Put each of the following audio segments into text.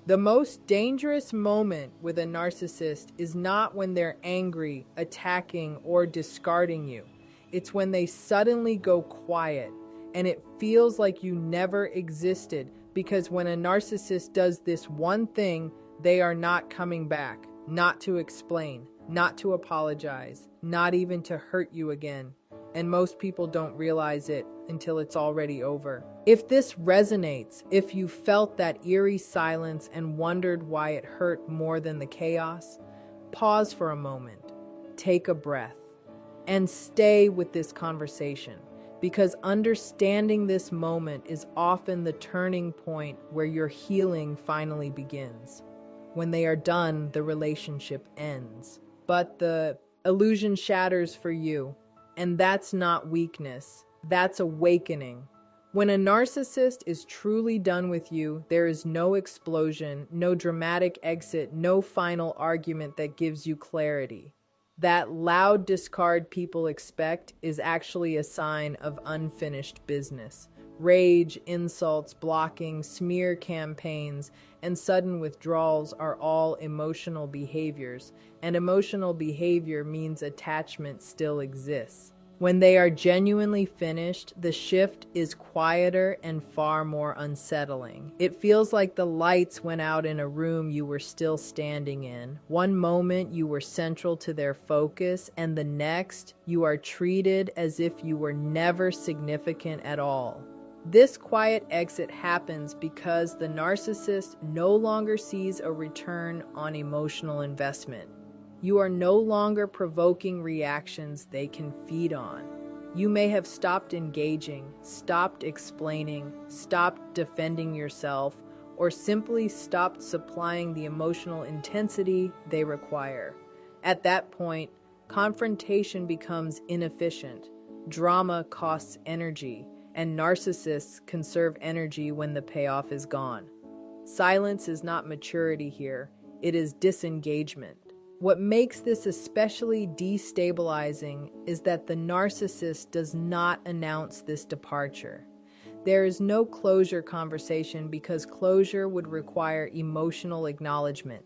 The most dangerous moment with a narcissist is not when they're angry, attacking, or discarding you. It's when they suddenly go quiet and it feels like you never existed, because when a narcissist does this one thing, they are not coming back, not to explain, not to apologize, not even to hurt you again. And most people don't realize it until it's already over. If this resonates, if you felt that eerie silence and wondered why it hurt more than the chaos, pause for a moment, take a breath, and stay with this conversation, because understanding this moment is often the turning point where your healing finally begins. When they are done, the relationship ends, but the illusion shatters for you. And that's not weakness, that's awakening. When a narcissist is truly done with you, there is no explosion, no dramatic exit, no final argument that gives you clarity. That loud discard people expect is actually a sign of unfinished business. Rage, insults, blocking, smear campaigns, and sudden withdrawals are all emotional behaviors, and emotional behavior means attachment still exists. When they are genuinely finished, the shift is quieter and far more unsettling. It feels like the lights went out in a room you were still standing in. One moment you were central to their focus, and the next you are treated as if you were never significant at all. This quiet exit happens because the narcissist no longer sees a return on emotional investment. You are no longer provoking reactions they can feed on. You may have stopped engaging, stopped explaining, stopped defending yourself, or simply stopped supplying the emotional intensity they require. At that point, confrontation becomes inefficient. Drama costs energy, and narcissists conserve energy when the payoff is gone. Silence is not maturity here, it is disengagement. What makes this especially destabilizing is that the narcissist does not announce this departure. There is no closure conversation because closure would require emotional acknowledgement.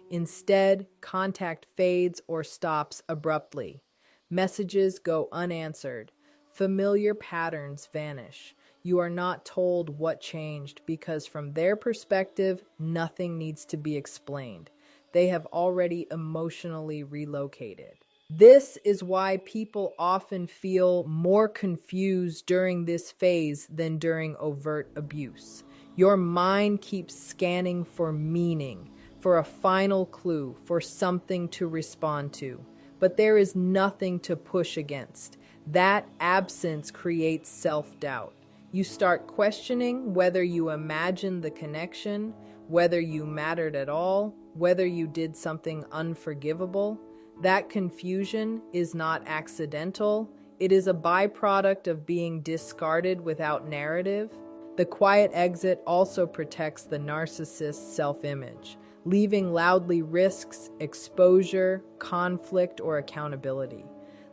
Instead, contact fades or stops abruptly. Messages go unanswered. Familiar patterns vanish. You are not told what changed because from their perspective, nothing needs to be explained. They have already emotionally relocated. This is why people often feel more confused during this phase than during overt abuse. Your mind keeps scanning for meaning, for a final clue, for something to respond to. But there is nothing to push against. That absence creates self-doubt. You start questioning whether you imagined the connection, whether you mattered at all, whether you did something unforgivable. That confusion is not accidental. It is a byproduct of being discarded without narrative. The quiet exit also protects the narcissist's self-image, leaving loudly risks exposure, conflict, or accountability.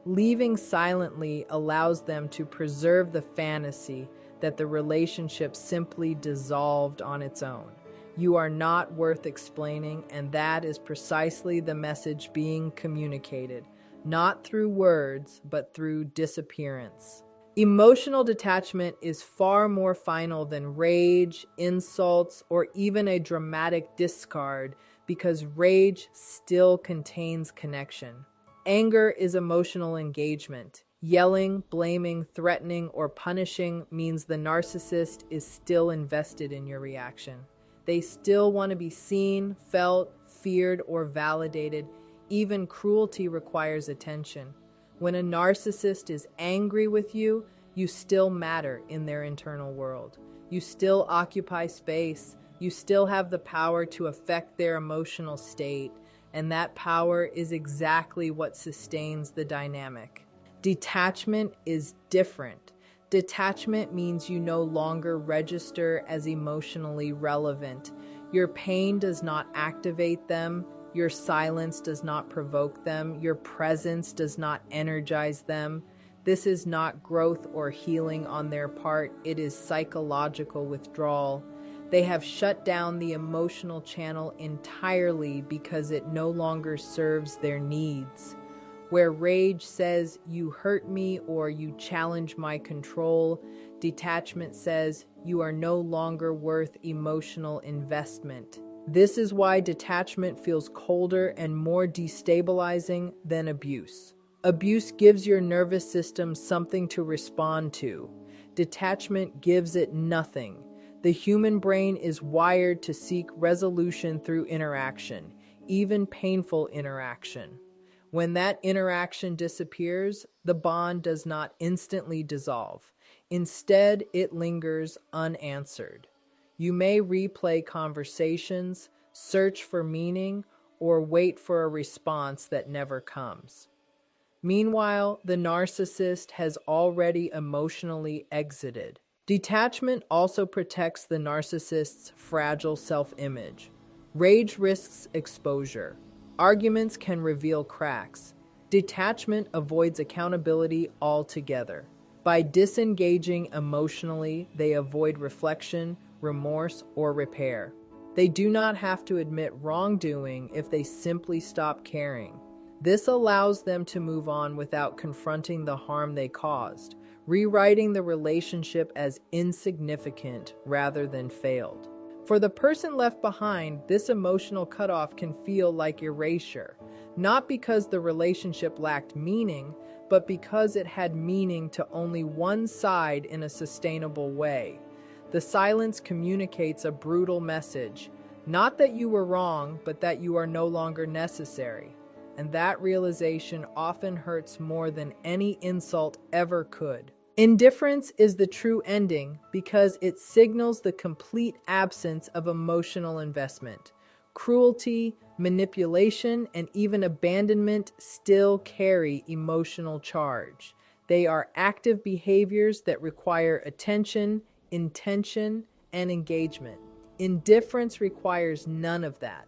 Leaving silently allows them to preserve the fantasy that the relationship simply dissolved on its own. You are not worth explaining, and that is precisely the message being communicated, not through words, but through disappearance. Emotional detachment is far more final than rage, insults, or even a dramatic discard, because rage still contains connection. Anger is emotional engagement. Yelling, blaming, threatening, or punishing means the narcissist is still invested in your reaction. They still want to be seen, felt, feared, or validated. Even cruelty requires attention. When a narcissist is angry with you, you still matter in their internal world. You still occupy space. You still have the power to affect their emotional state, and that power is exactly what sustains the dynamic. Detachment is different. Detachment means you no longer register as emotionally relevant. Your pain does not activate them. Your silence does not provoke them. Your presence does not energize them. This is not growth or healing on their part. It is psychological withdrawal. They have shut down the emotional channel entirely because it no longer serves their needs. Where rage says, "You hurt me," or "You challenge my control," detachment says, "You are no longer worth emotional investment." This is why detachment feels colder and more destabilizing than abuse. Abuse gives your nervous system something to respond to. Detachment gives it nothing. The human brain is wired to seek resolution through interaction, even painful interaction. When that interaction disappears, the bond does not instantly dissolve. Instead, it lingers unanswered. You may replay conversations, search for meaning, or wait for a response that never comes. Meanwhile, the narcissist has already emotionally exited. Detachment also protects the narcissist's fragile self-image. Rage risks exposure. Arguments can reveal cracks. Detachment avoids accountability altogether. By disengaging emotionally, they avoid reflection, remorse, or repair. They do not have to admit wrongdoing if they simply stop caring. This allows them to move on without confronting the harm they caused, rewriting the relationship as insignificant rather than failed. For the person left behind, this emotional cutoff can feel like erasure, not because the relationship lacked meaning, but because it had meaning to only one side in a sustainable way. The silence communicates a brutal message, not that you were wrong, but that you are no longer necessary. And that realization often hurts more than any insult ever could. Indifference is the true ending because it signals the complete absence of emotional investment. Cruelty, manipulation, and even abandonment still carry emotional charge. They are active behaviors that require attention, intention, and engagement. Indifference requires none of that.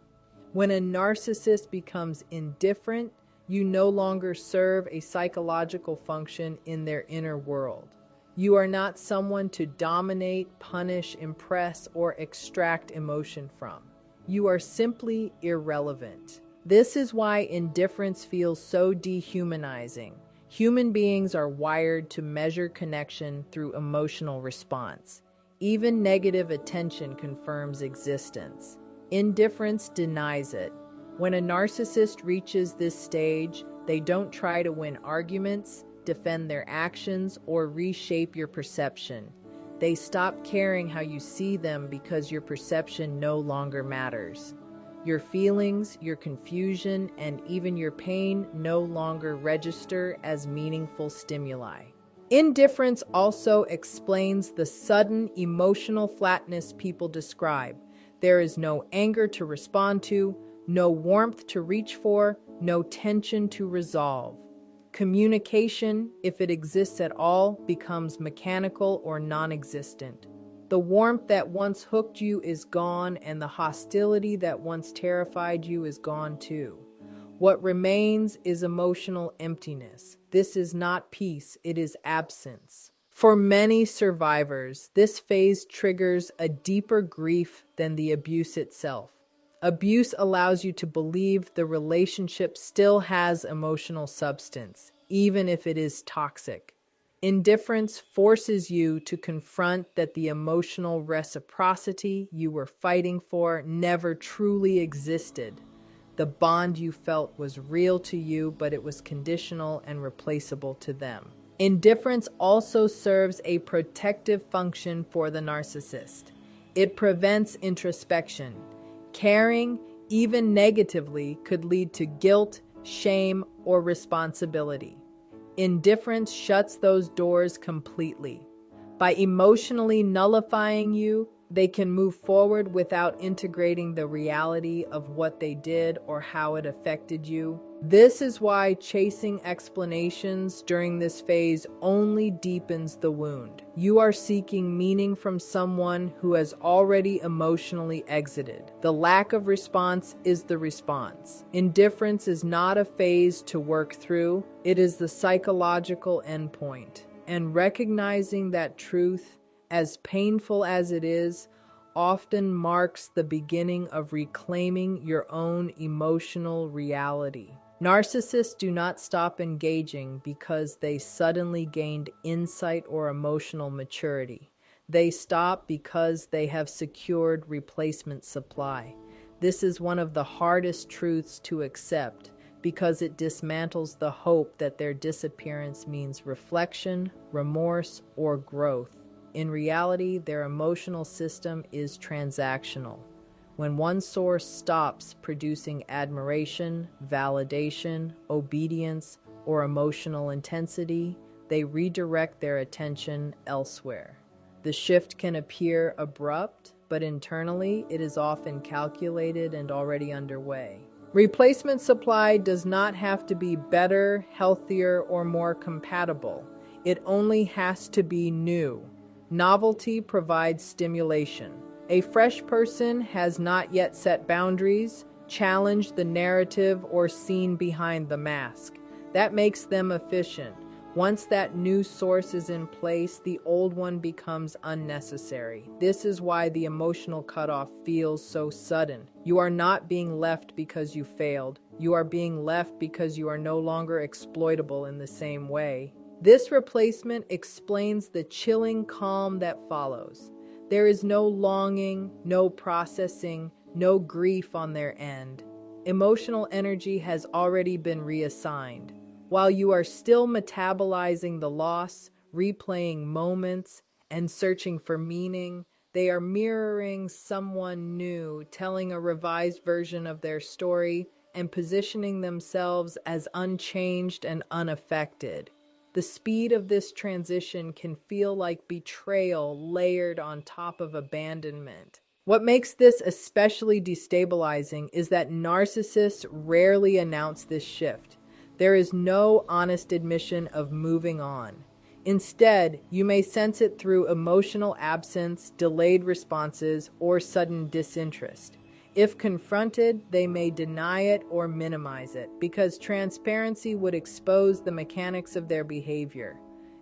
When a narcissist becomes indifferent, you no longer serve a psychological function in their inner world. You are not someone to dominate, punish, impress, or extract emotion from. You are simply irrelevant. This is why indifference feels so dehumanizing. Human beings are wired to measure connection through emotional response. Even negative attention confirms existence. Indifference denies it. When a narcissist reaches this stage, they don't try to win arguments, defend their actions, or reshape your perception. They stop caring how you see them because your perception no longer matters. Your feelings, your confusion, and even your pain no longer register as meaningful stimuli. Indifference also explains the sudden emotional flatness people describe. There is no anger to respond to, no warmth to reach for, no tension to resolve. Communication, if it exists at all, becomes mechanical or non-existent. The warmth that once hooked you is gone, and the hostility that once terrified you is gone too. What remains is emotional emptiness. This is not peace, it is absence. For many survivors, this phase triggers a deeper grief than the abuse itself. Abuse allows you to believe the relationship still has emotional substance, even if it is toxic. Indifference forces you to confront that the emotional reciprocity you were fighting for never truly existed. The bond you felt was real to you, but it was conditional and replaceable to them. Indifference also serves a protective function for the narcissist. It prevents introspection. Caring, even negatively, could lead to guilt, shame, or responsibility. Indifference shuts those doors completely. By emotionally nullifying you, they can move forward without integrating the reality of what they did or how it affected you. This is why chasing explanations during this phase only deepens the wound. You are seeking meaning from someone who has already emotionally exited. The lack of response is the response. Indifference is not a phase to work through, it is the psychological endpoint. And recognizing that truth, as painful as it is, often marks the beginning of reclaiming your own emotional reality. Narcissists do not stop engaging because they suddenly gained insight or emotional maturity. They stop because they have secured replacement supply. This is one of the hardest truths to accept because it dismantles the hope that their disappearance means reflection, remorse, or growth. In reality, their emotional system is transactional. When one source stops producing admiration, validation, obedience, or emotional intensity, they redirect their attention elsewhere. The shift can appear abrupt, but internally it is often calculated and already underway. Replacement supply does not have to be better, healthier, or more compatible. It only has to be new. Novelty provides stimulation. A fresh person has not yet set boundaries, challenged the narrative, or seen behind the mask. That makes them efficient. Once that new source is in place, the old one becomes unnecessary. This is why the emotional cutoff feels so sudden. You are not being left because you failed. You are being left because you are no longer exploitable in the same way. This replacement explains the chilling calm that follows. There is no longing, no processing, no grief on their end. Emotional energy has already been reassigned. While you are still metabolizing the loss, replaying moments, and searching for meaning, they are mirroring someone new, telling a revised version of their story, and positioning themselves as unchanged and unaffected. The speed of this transition can feel like betrayal layered on top of abandonment. What makes this especially destabilizing is that narcissists rarely announce this shift. There is no honest admission of moving on. Instead, you may sense it through emotional absence, delayed responses, or sudden disinterest. If confronted, they may deny it or minimize it, because transparency would expose the mechanics of their behavior.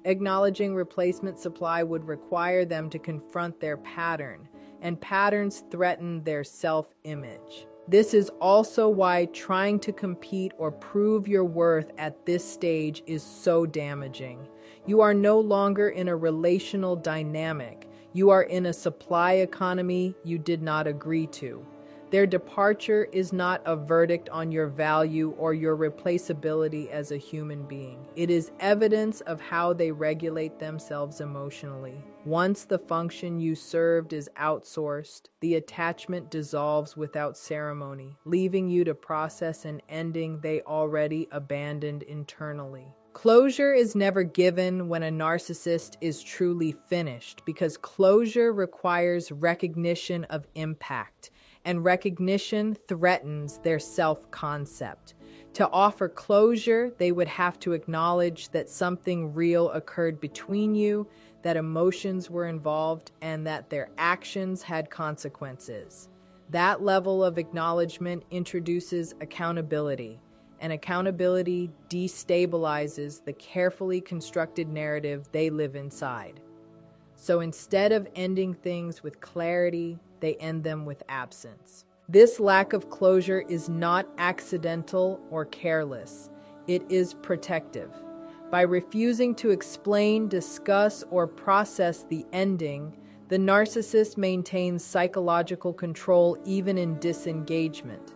Acknowledging replacement supply would require them to confront their pattern, and patterns threaten their self-image. This is also why trying to compete or prove your worth at this stage is so damaging. You are no longer in a relational dynamic. You are in a supply economy you did not agree to. Their departure is not a verdict on your value or your replaceability as a human being. It is evidence of how they regulate themselves emotionally. Once the function you served is outsourced, the attachment dissolves without ceremony, leaving you to process an ending they already abandoned internally. Closure is never given when a narcissist is truly finished, because closure requires recognition of impact, and recognition threatens their self-concept. To offer closure, they would have to acknowledge that something real occurred between you, that emotions were involved, and that their actions had consequences. That level of acknowledgement introduces accountability, and accountability destabilizes the carefully constructed narrative they live inside. So instead of ending things with clarity, they end them with absence. This lack of closure is not accidental or careless. It is protective. By refusing to explain, discuss, or process the ending, the narcissist maintains psychological control even in disengagement.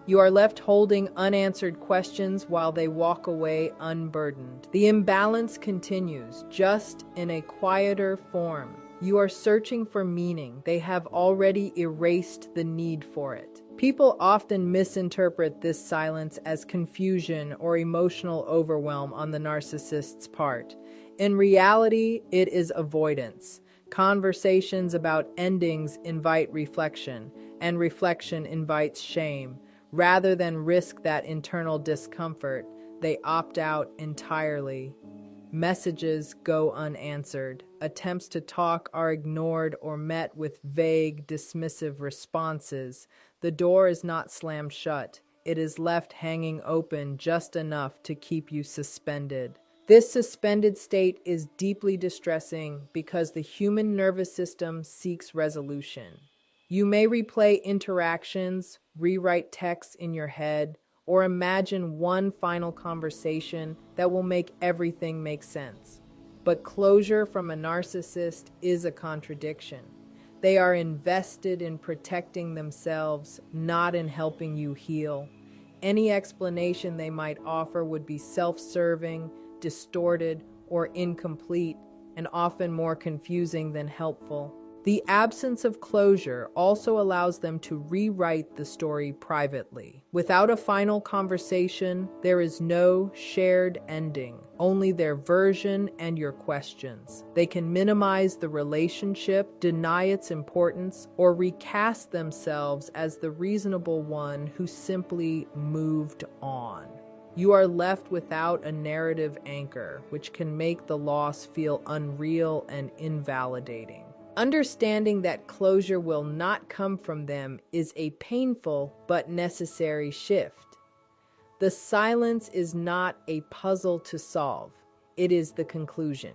You are left holding unanswered questions while they walk away unburdened. The imbalance continues, just in a quieter form. You are searching for meaning. They have already erased the need for it. People often misinterpret this silence as confusion or emotional overwhelm on the narcissist's part. In reality, it is avoidance. Conversations about endings invite reflection, and reflection invites shame. Rather than risk that internal discomfort, they opt out entirely. Messages go unanswered. Attempts to talk are ignored or met with vague, dismissive responses. The door is not slammed shut. It is left hanging open just enough to keep you suspended. This suspended state is deeply distressing because the human nervous system seeks resolution. You may replay interactions, rewrite texts in your head, or imagine one final conversation that will make everything make sense. But closure from a narcissist is a contradiction. They are invested in protecting themselves, not in helping you heal. Any explanation they might offer would be self-serving, distorted, or incomplete, and often more confusing than helpful. The absence of closure also allows them to rewrite the story privately. Without a final conversation, there is no shared ending, only their version and your questions. They can minimize the relationship, deny its importance, or recast themselves as the reasonable one who simply moved on. You are left without a narrative anchor, which can make the loss feel unreal and invalidating. Understanding that closure will not come from them is a painful but necessary shift. The silence is not a puzzle to solve, it is the conclusion.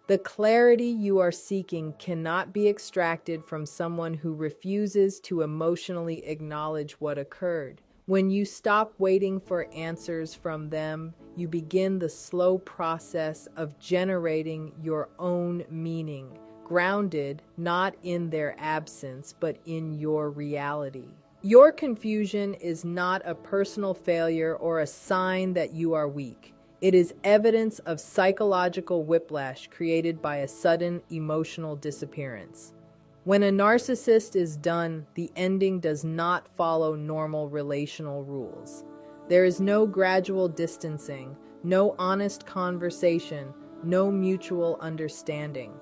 The clarity you are seeking cannot be extracted from someone who refuses to emotionally acknowledge what occurred. When you stop waiting for answers from them, you begin the slow process of generating your own meaning, grounded not in their absence, but in your reality. Your confusion is not a personal failure or a sign that you are weak. It is evidence of psychological whiplash created by a sudden emotional disappearance. When a narcissist is done, the ending does not follow normal relational rules. There is no gradual distancing, no honest conversation, no mutual understanding.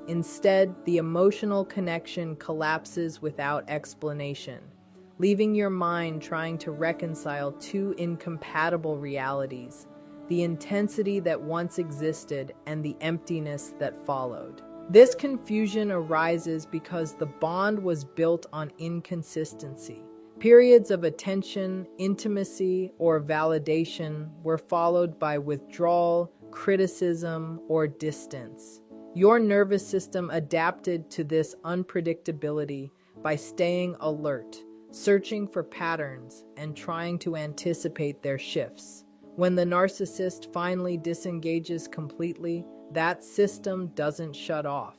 Instead, the emotional connection collapses without explanation, leaving your mind trying to reconcile two incompatible realities, the intensity that once existed and the emptiness that followed. This confusion arises because the bond was built on inconsistency. Periods of attention, intimacy, or validation were followed by withdrawal, criticism, or distance. Your nervous system adapted to this unpredictability by staying alert, searching for patterns, and trying to anticipate their shifts. When the narcissist finally disengages completely, that system doesn't shut off.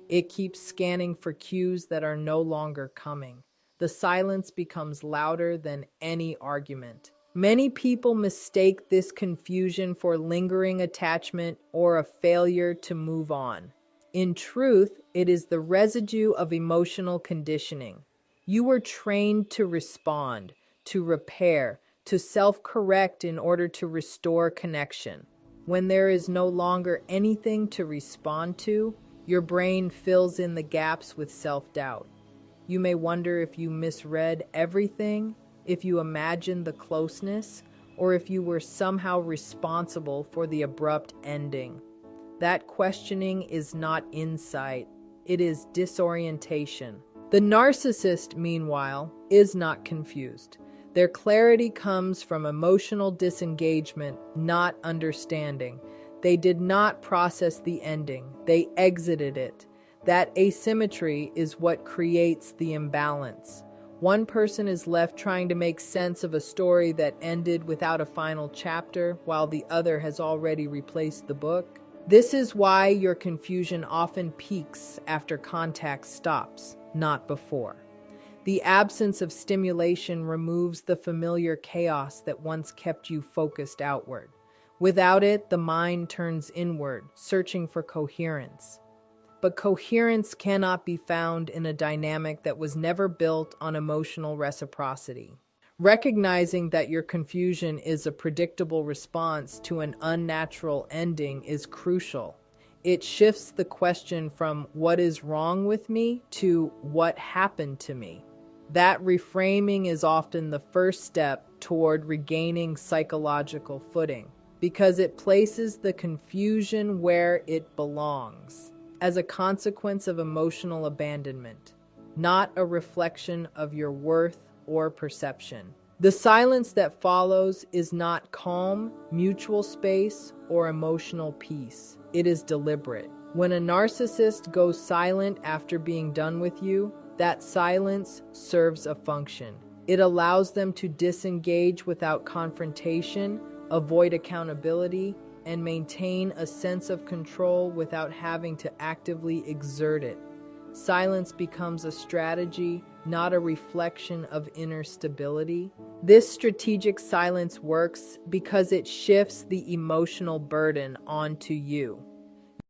It keeps scanning for cues that are no longer coming. The silence becomes louder than any argument. Many people mistake this confusion for lingering attachment or a failure to move on. In truth, it is the residue of emotional conditioning. You were trained to respond, to repair, to self-correct in order to restore connection. When there is no longer anything to respond to, your brain fills in the gaps with self-doubt. You may wonder if you misread everything, if you imagined the closeness, or if you were somehow responsible for the abrupt ending. That questioning is not insight, it is disorientation. The narcissist, meanwhile, is not confused. Their clarity comes from emotional disengagement, not understanding. They did not process the ending, they exited it. That asymmetry is what creates the imbalance. One person is left trying to make sense of a story that ended without a final chapter, while the other has already replaced the book. This is why your confusion often peaks after contact stops, not before. The absence of stimulation removes the familiar chaos that once kept you focused outward. Without it, the mind turns inward, searching for coherence. But coherence cannot be found in a dynamic that was never built on emotional reciprocity. Recognizing that your confusion is a predictable response to an unnatural ending is crucial. It shifts the question from "what is wrong with me?" to "what happened to me?" That reframing is often the first step toward regaining psychological footing, because it places the confusion where it belongs, as a consequence of emotional abandonment, not a reflection of your worth or perception. The silence that follows is not calm, mutual space, or emotional peace. It is deliberate. When a narcissist goes silent after being done with you, that silence serves a function. It allows them to disengage without confrontation, avoid accountability, and maintain a sense of control without having to actively exert it. Silence becomes a strategy, not a reflection of inner stability. This strategic silence works because it shifts the emotional burden onto you.